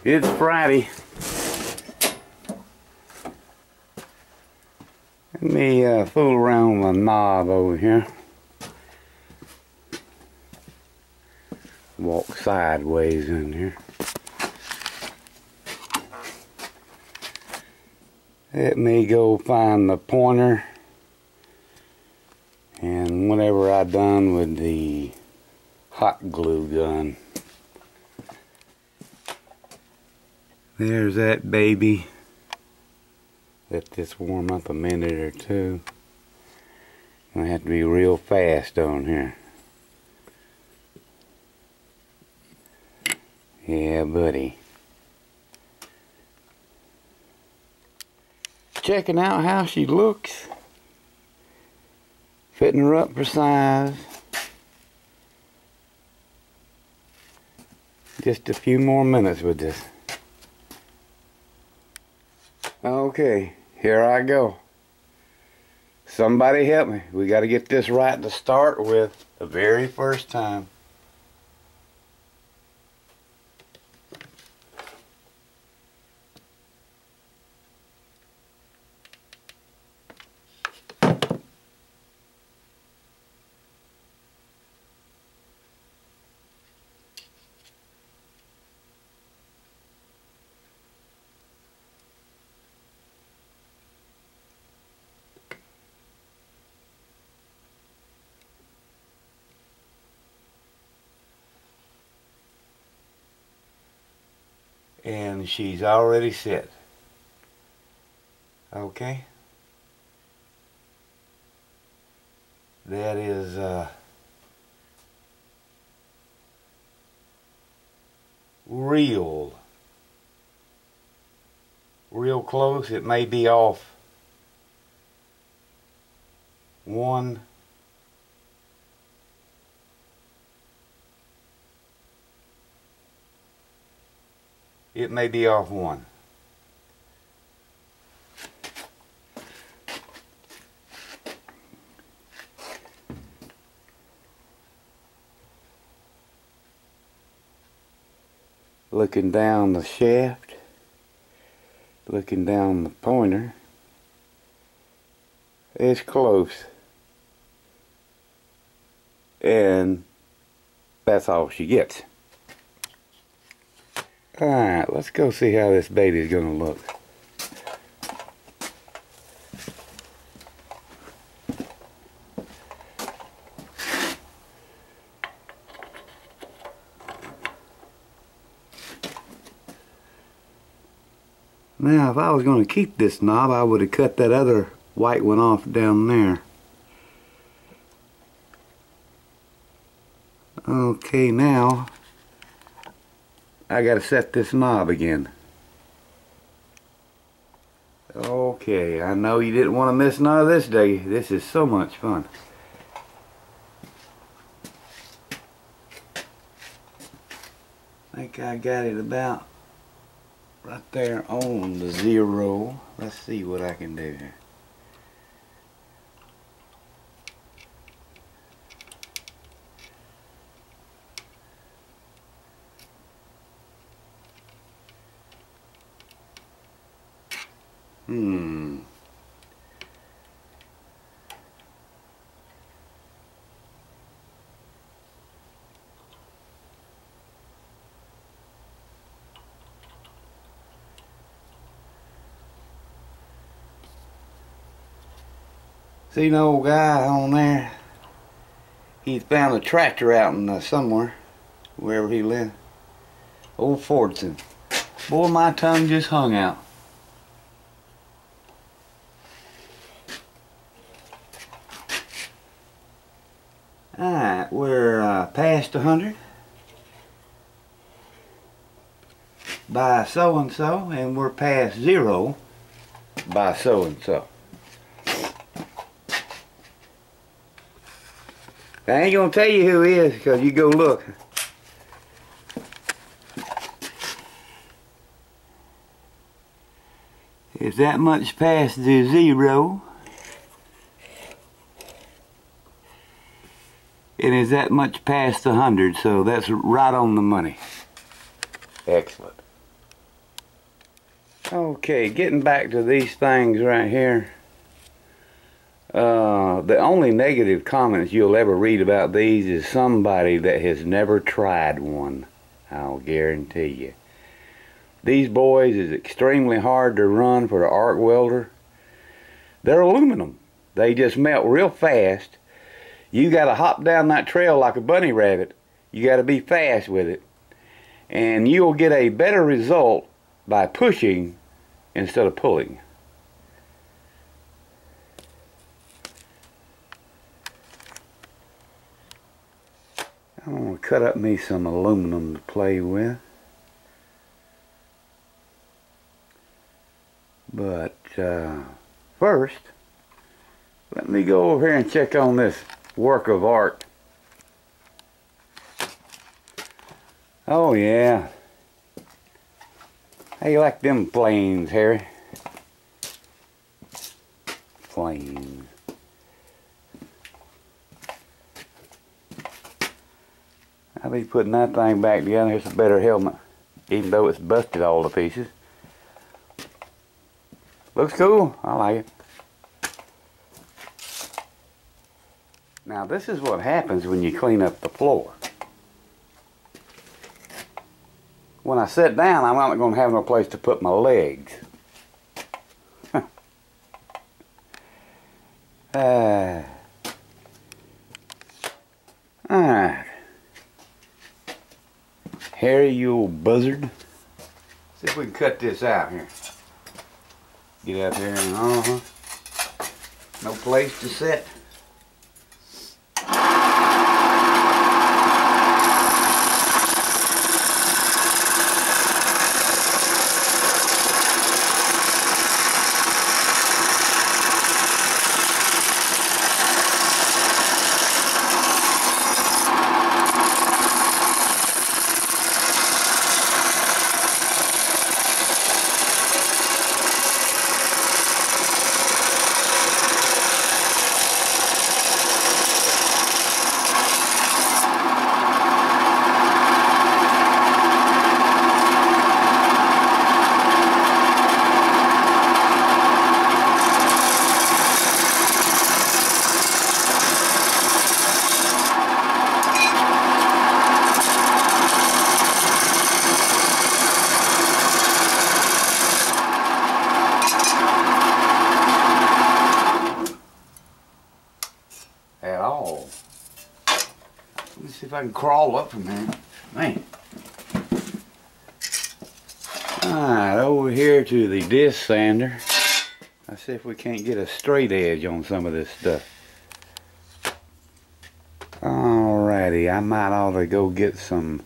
It's Friday. Let me fool around with a knob over here. Walk sideways in here. Let me go find the pointer and whatever I done with the hot glue gun. There's that baby. Let this warm up a minute or two. I have to be real fast on here. Yeah, buddy. Checking out how she looks. Fitting her up for size. Just a few more minutes with this. Okay, here I go. Somebody help me. We got to get this right to start with the very first time. And she's already set. Okay. That is real close. It may be off one. It may be off one. Looking down the shaft, looking down the pointer, it's close. And that's all she gets. Alright, let's go see how this baby's gonna look. Now, if I was going to keep this knob, I would have cut that other white one off down there. Okay, now I got to set this knob again. Okay, I know you didn't want to miss none of this day. This is so much fun. I think I got it about right there on the 0. Let's see what I can do here. See an old guy on there? He found a tractor out in somewhere, wherever he lived. Old Fordson. Boy, my tongue just hung out. Alright, we're past 100 by so-and-so, and we're past 0 by so-and-so. I ain't gonna tell you who he is because you go look. It's that much past the 0. And it's that much past 100, so that's right on the money. Excellent. Okay, getting back to these things right here. The only negative comments you'll ever read about these is somebody that has never tried one. I'll guarantee you. These boys is extremely hard to run for an arc welder. They're aluminum. They just melt real fast. You got to hop down that trail like a bunny rabbit. You got to be fast with it. And you'll get a better result by pushing instead of pulling. I'm going to cut up me some aluminum to play with. But first, let me go over here and check on this work of art. Oh yeah. How you like them flames, Harry? Flames. I'll be putting that thing back together. It's a better helmet, even though it's busted all to pieces. Looks cool. I like it. Now this is what happens when you clean up the floor. When I sit down, I'm not going to have no place to put my legs. Alright. Harry, you old buzzard. See if we can cut this out here. Get out there and no place to sit. At all. Let me see if I can crawl up from here. Man. Alright, over here to the disc sander. Let's see if we can't get a straight edge on some of this stuff. Alrighty, I might ought to go get some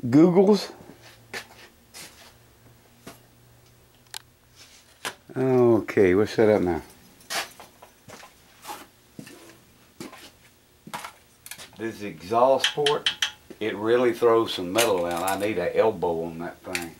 googles. Okay, we're set up now. This exhaust port, it really throws some metal out. I need an elbow on that thing.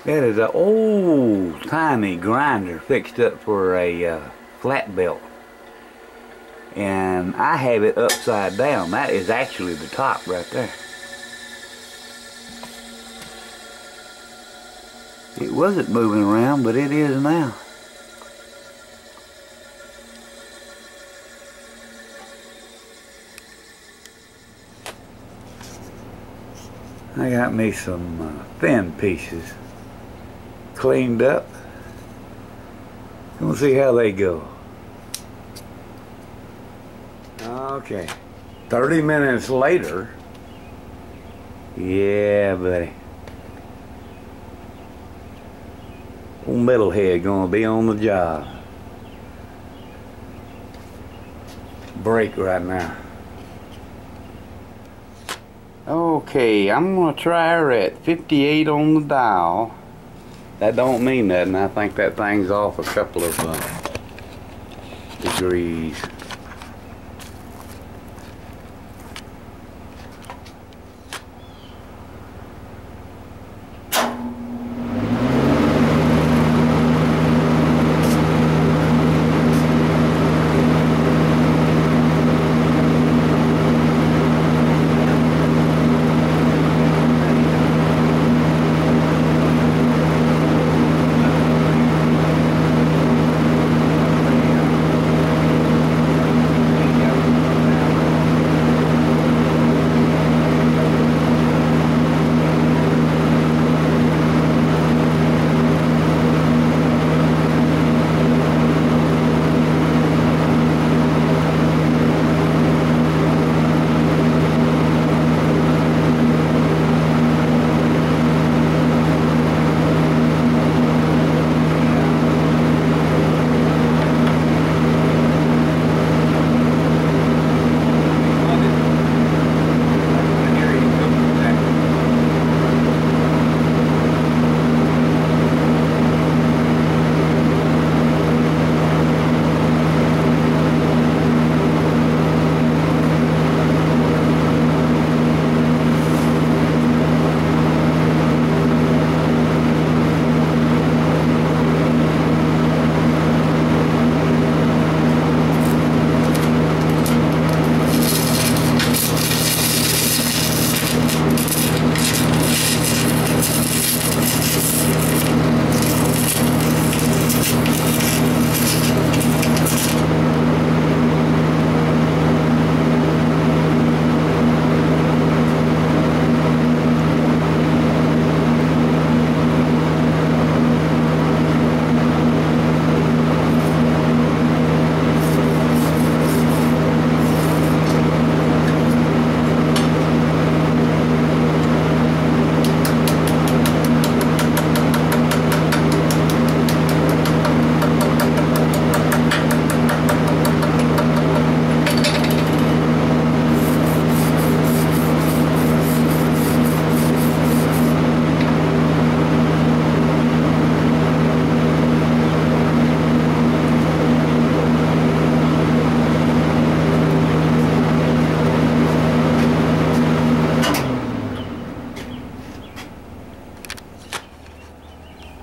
That is an old timey grinder fixed up for a flat belt. And I have it upside down. That is actually the top right there. It wasn't moving around, but it is now. I got me some thin pieces cleaned up. We'll see how they go. Okay, 30 minutes later. Yeah, buddy. Old metalhead gonna be on the job. Break right now. Okay, I'm gonna try her at 58 on the dial. That don't mean nothing. I think that thing's off a couple of degrees.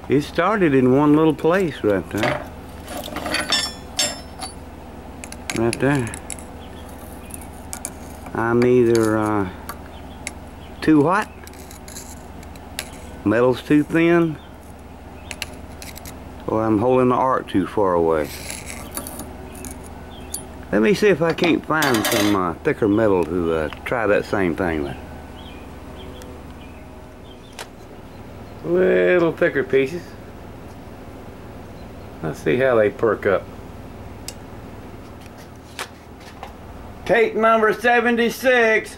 It started in one little place right there. Right there. I'm either too hot, metal's too thin, or I'm holding the arc too far away. Let me see if I can't find some thicker metal to try that same thing with. Little thicker pieces. Let's see how they perk up. Tape number 76.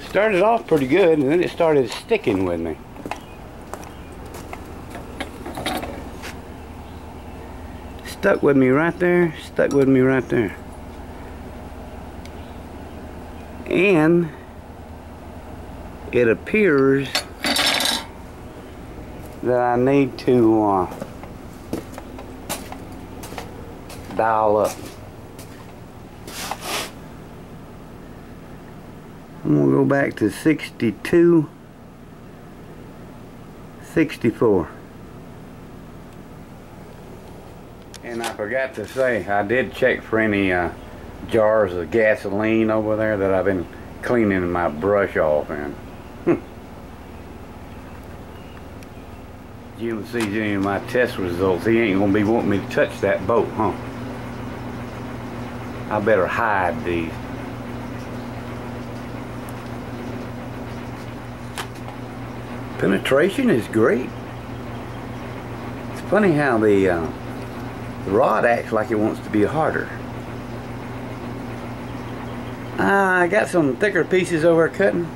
Started off pretty good, and then it started sticking with me. Stuck with me right there, stuck with me right there. And it appears that I need to dial up. I'm gonna go back to 62, 64. And I forgot to say, I did check for any jars of gasoline over there that I've been cleaning my brush off in. Jim sees any of my test results, he ain't gonna be wanting me to touch that boat, huh? I better hide these. Penetration is great. It's funny how the rod acts like it wants to be harder. I got some thicker pieces over cutting,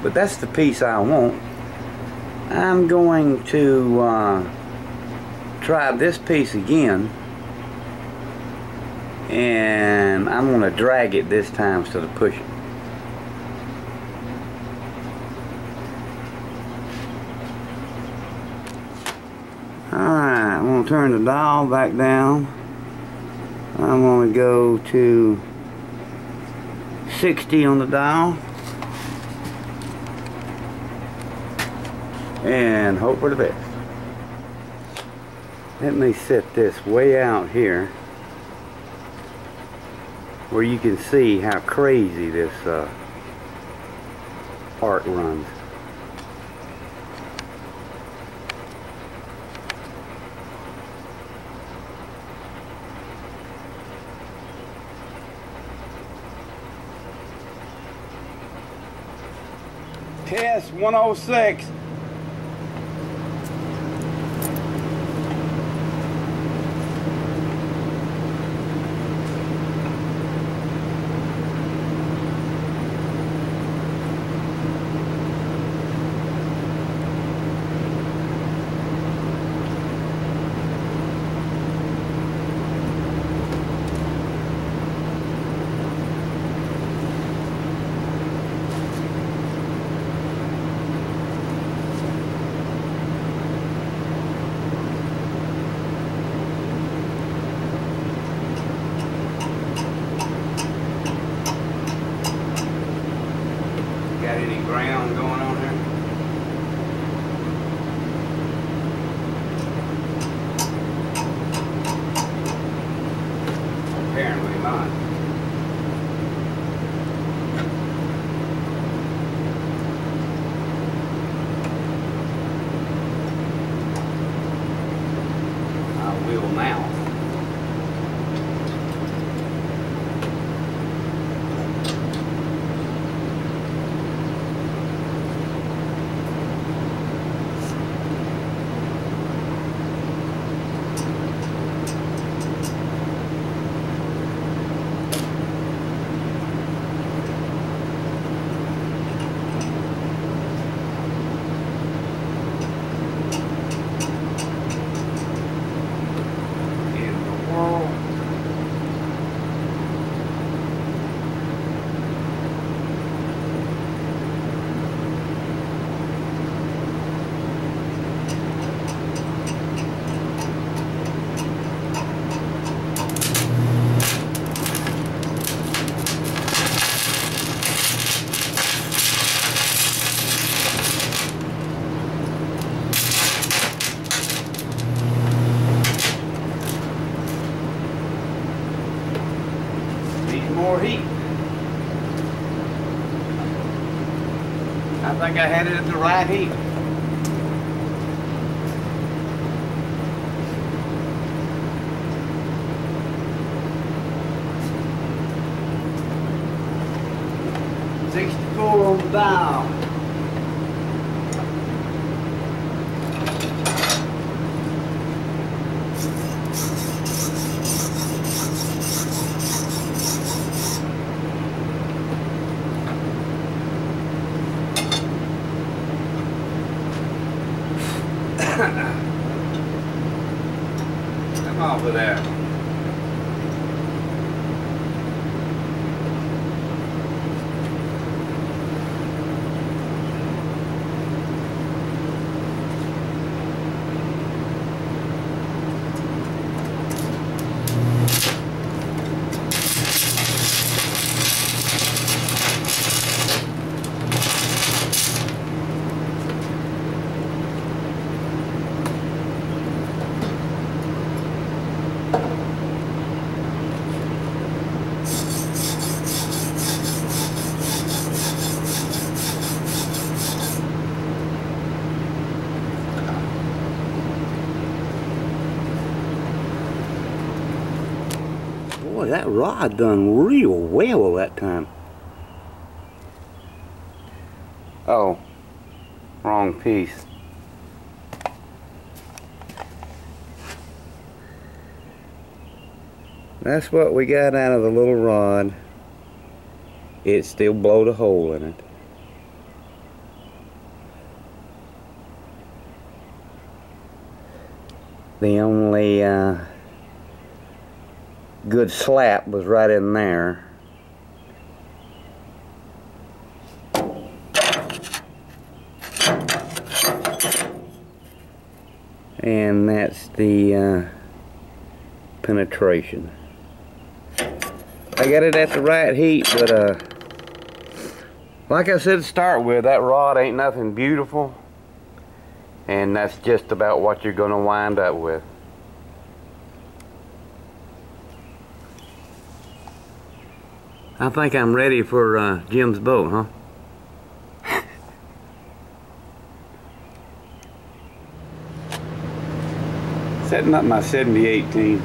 but that's the piece I want. I'm going to try this piece again, and I'm going to drag it this time instead of push it. Alright, I'm going to turn the dial back down. I'm going to go to 60 on the dial. And hope for the best. Let me set this way out here where you can see how crazy this arc runs. Test 106. Got any ground going on here? Apparently not. I will now. More heat. I think I had it at the right heat. .64 on the dial. Boy, that rod done real well that time. Oh, wrong piece. That's what we got out of the little rod. It still blowed a hole in it. The only good slap was right in there. And that's the penetration. I got it at the right heat, but like I said to start with, that rod ain't nothing beautiful, and that's just about what you're gonna wind up with. I think I'm ready for Jim's boat, huh? Setting up my 7018.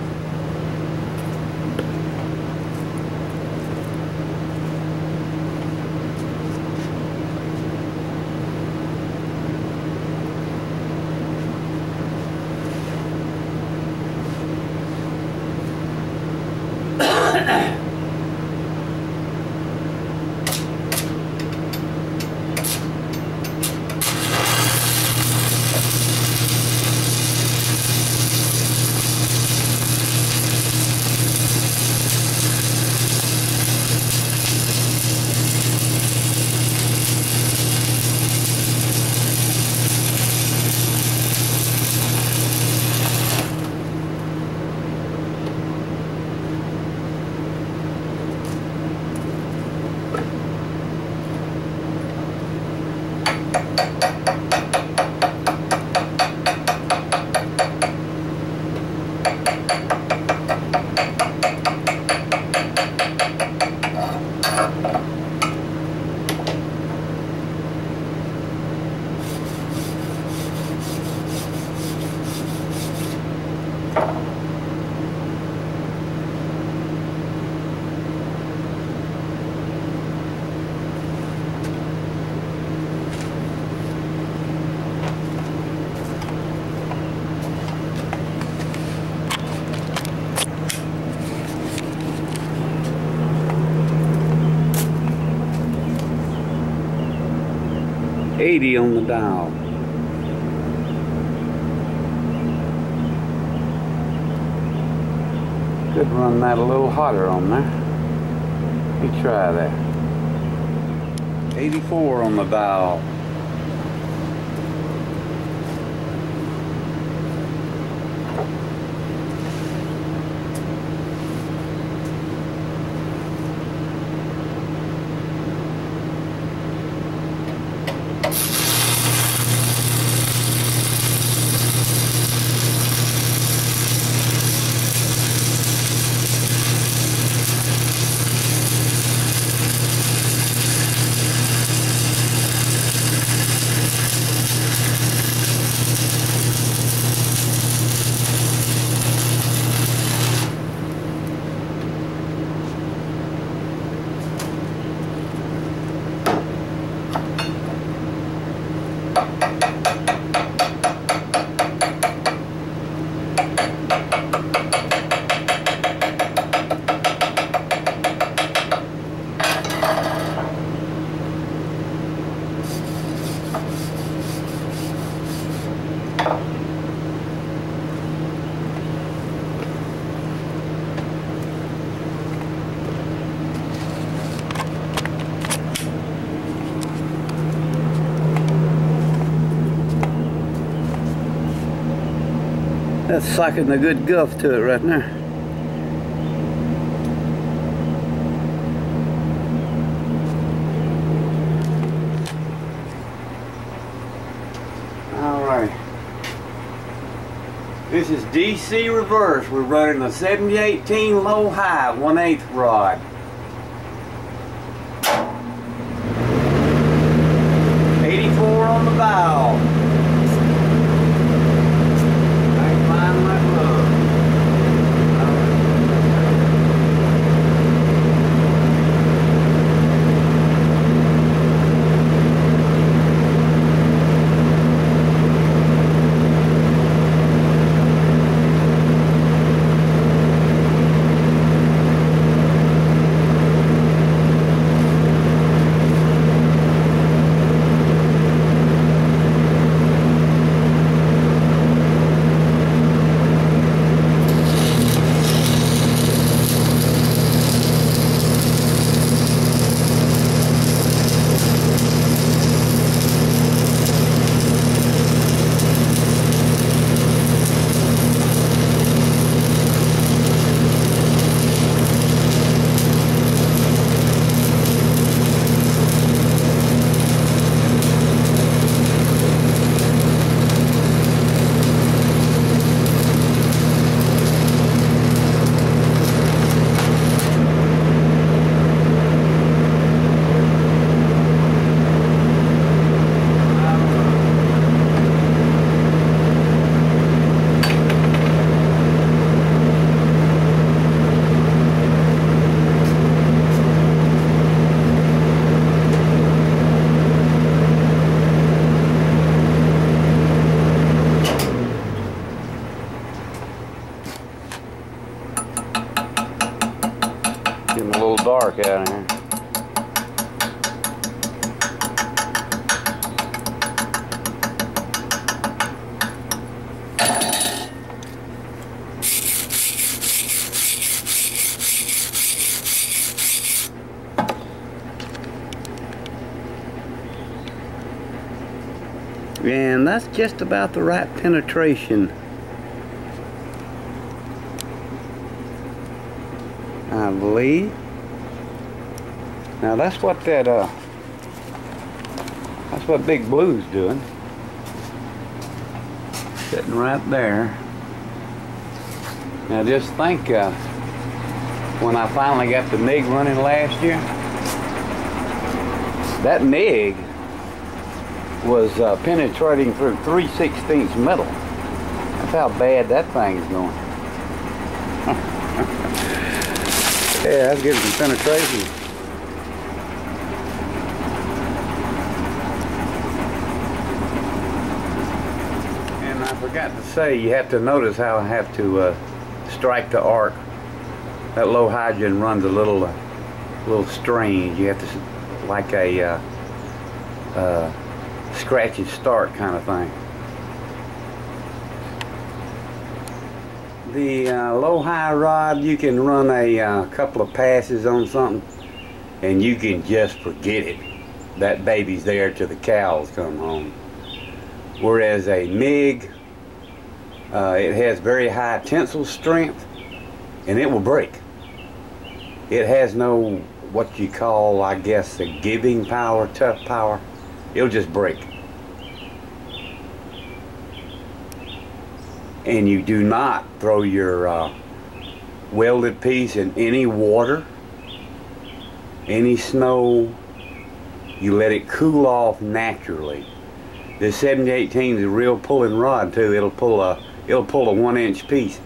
$80 on the dial. Could run that a little hotter on there. Let me try that. 84 on the dial. That's sucking a good guff to it right there. Alright. This is DC reverse. We're running a 7018 low high 1/8 rod. $84 on the valve. Getting a little dark out here. And that's just about the right penetration, I believe. Now that's what that's what Big Blue's doing. Sitting right there. Now just think, when I finally got the MIG running last year, that MIG was penetrating through 3/16 metal. That's how bad that thing's going. Yeah, that's getting some penetration. And I forgot to say, you have to notice how I have to strike the arc. That low hydrogen runs a little strange. You have to, like a scratchy start kind of thing. The low-high rod, you can run a couple of passes on something and you can just forget it. That baby's there till the cows come home. Whereas a MIG, it has very high tensile strength and it will break. It has no, what you call, I guess, a giving power, tough power. It'll just break. And you do not throw your welded piece in any water, any snow. You let it cool off naturally. This 7018 is a real pulling rod too. It'll pull a 1-inch piece.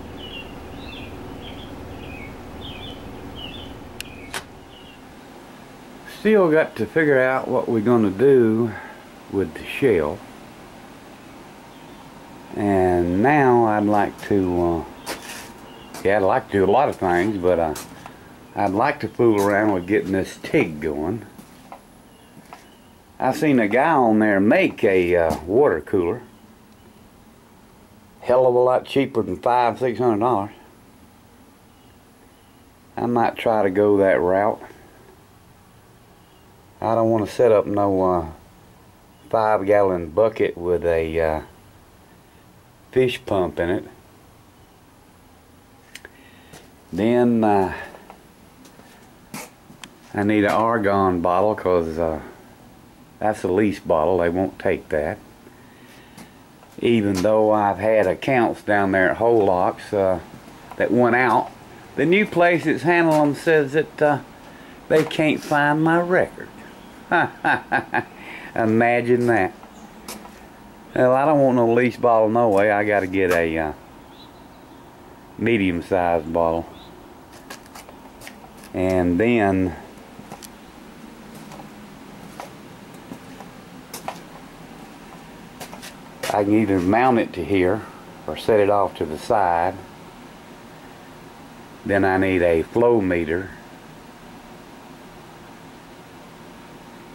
Still got to figure out what we're going to do with the shell. And now I'd like to, I'd like to do a lot of things, but I'd like to fool around with getting this TIG going. I seen a guy on there make a water cooler. Hell of a lot cheaper than $500–600. I might try to go that route. I don't want to set up no 5-gallon bucket with a fish pump in it. Then I need an argon bottle, because that's a lease bottle. They won't take that. Even though I've had accounts down there at Holocks that went out. The new place that's handling them says that they can't find my record. Imagine that. Well, I don't want no lease bottle no way. I got to get a medium-sized bottle. And then I can either mount it to here or set it off to the side. Then I need a flow meter.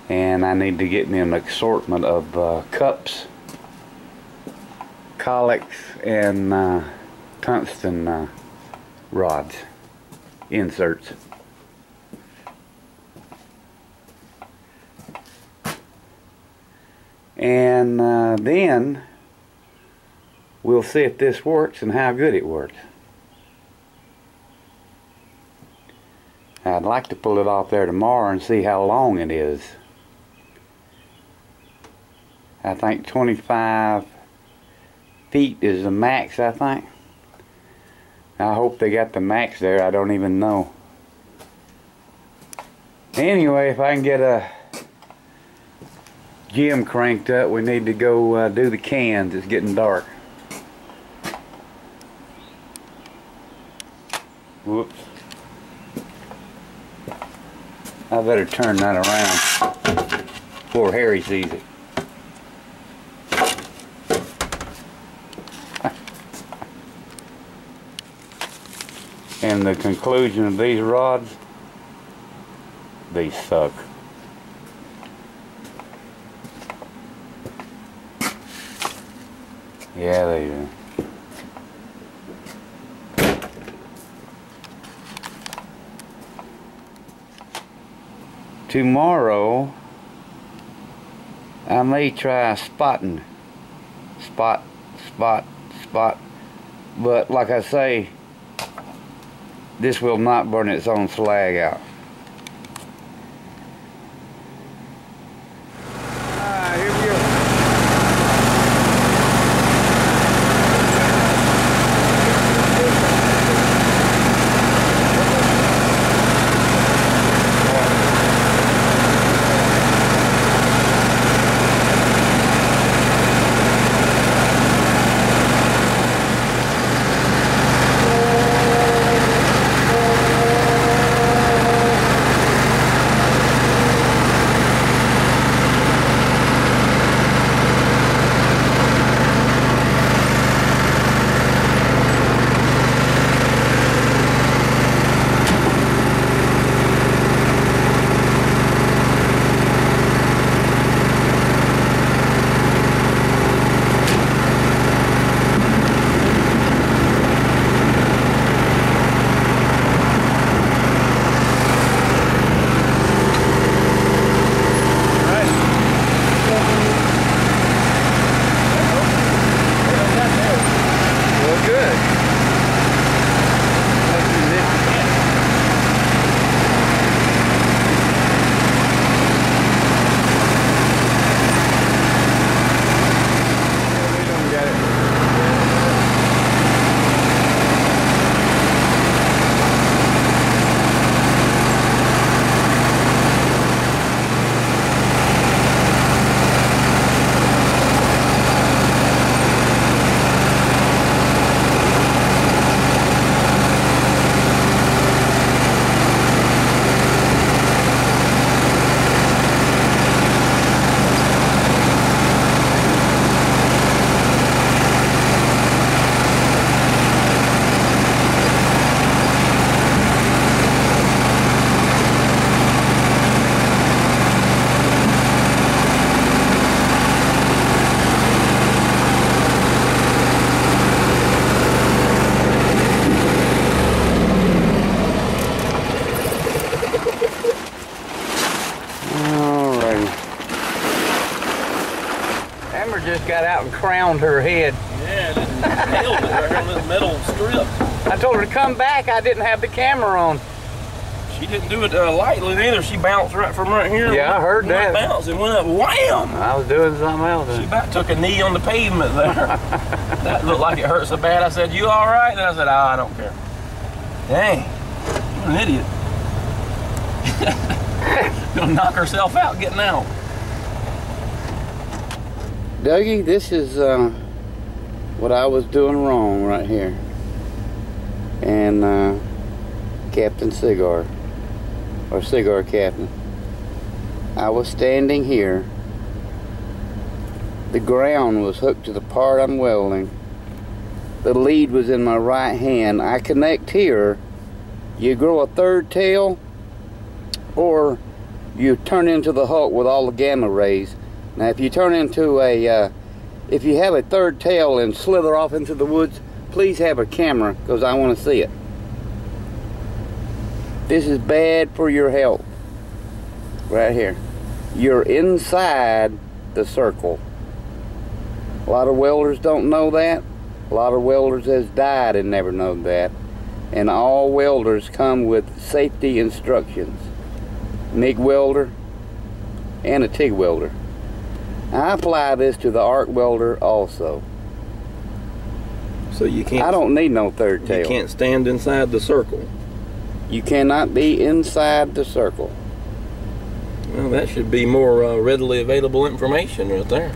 And I need to get me an assortment of cups, colics, and tungsten rods, inserts. And then we'll see if this works and how good it works. I'd like to pull it off there tomorrow and see how long it is. I think 25 feet is the max, I think. I hope they got the max there. I don't even know. Anyway, if I can get a Jim cranked up, we need to go do the cans. It's getting dark. Whoops. I better turn that around before Harry sees it. And the conclusion of these rods, They suck. Yeah, they do. Tomorrow, I may try spotting. Spot. But like I say, this will not burn its own slag out. Here we go. Just got out and crowned her head. Yeah, just nailed it right on this metal strip. I told her to come back. I didn't have the camera on. She didn't do it lightly either. She bounced right from right here. Yeah, I heard that. Bounced and went up, wham! I was doing something else. She about took a knee on the pavement there. That looked like it hurt so bad. I said, "You all right?" And I said, "I don't care." Dang, you're an idiot. Gonna knock herself out getting out. Dougie, this is what I was doing wrong right here. And Captain Cigar, or Cigar Captain, I was standing here. The ground was hooked to the part I'm welding. The lead was in my right hand. I connect here. You grow a third tail, or you turn into the Hulk with all the gamma rays. Now if you turn into a, if you have a third tail and slither off into the woods, please have a camera, because I want to see it. This is bad for your health. Right here. You're inside the circle. A lot of welders don't know that. A lot of welders has died and never known that. And all welders come with safety instructions. MIG welder and a TIG welder. I apply this to the arc welder also. So you can't. I don't need no third tail. You can't stand inside the circle. You cannot be inside the circle. Well, that should be more readily available information right there.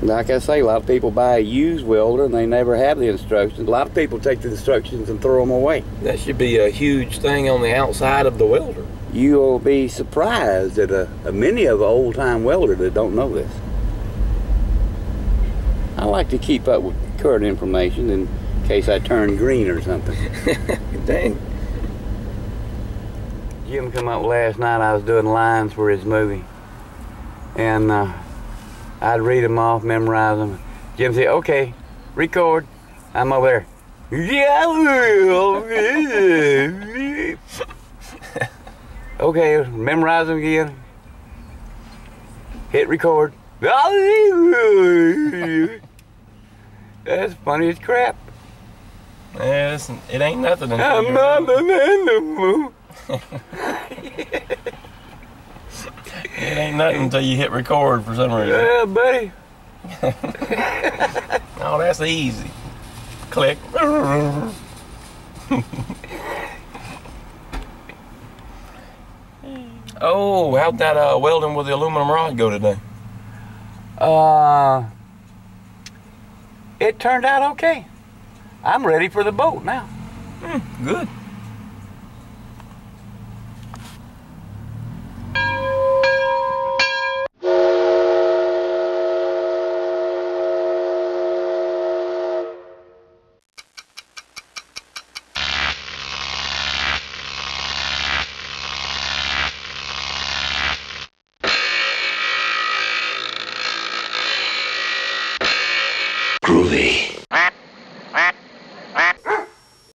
Like I say, a lot of people buy a used welder and they never have the instructions. A lot of people take the instructions and throw them away. That should be a huge thing on the outside of the welder. You'll be surprised at many of the old-time welders that don't know this. I like to keep up with current information in case I turn green or something. Dang. Jim come up last night. I was doing lines for his movie, and I'd read them off, memorize them. Jim said, "Okay, record." I'm over there. Yeah, okay, memorize them again. Hit record. That's funny as crap. Yeah, it ain't nothing. I'm not an animal. It ain't nothing until you hit record for some reason. Yeah, buddy. Oh, that's easy. Click. Oh, how'd that welding with the aluminum rod go today? It turned out okay. I'm ready for the boat now. Good. Groovy.